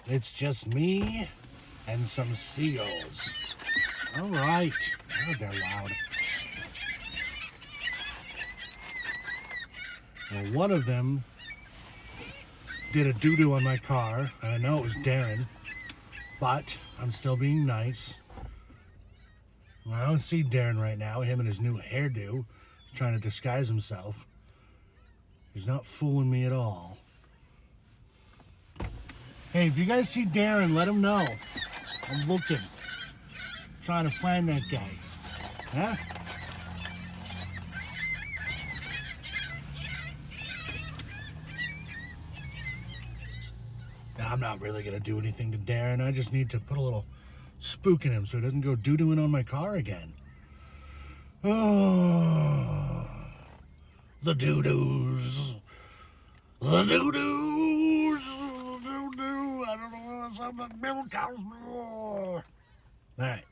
It's just me and some seagulls. All right. Oh, they're loud. Well, one of them did a doo-doo on my car, and I know it was Darren, but I'm still being nice. Well, I don't see Darren right now. Him and his new hairdo. He's trying to disguise himself. He's not fooling me at all. Hey, if you guys see Darren, let him know. I'm looking. Trying to find that guy. Huh? Now, I'm not really going to do anything to Darren. I just need to put a little spook in him so he doesn't go doo-dooing on my car again. Oh, the doo-doos. The doo-doos. The doo-doo. I don't know. Something milk cows more. All right.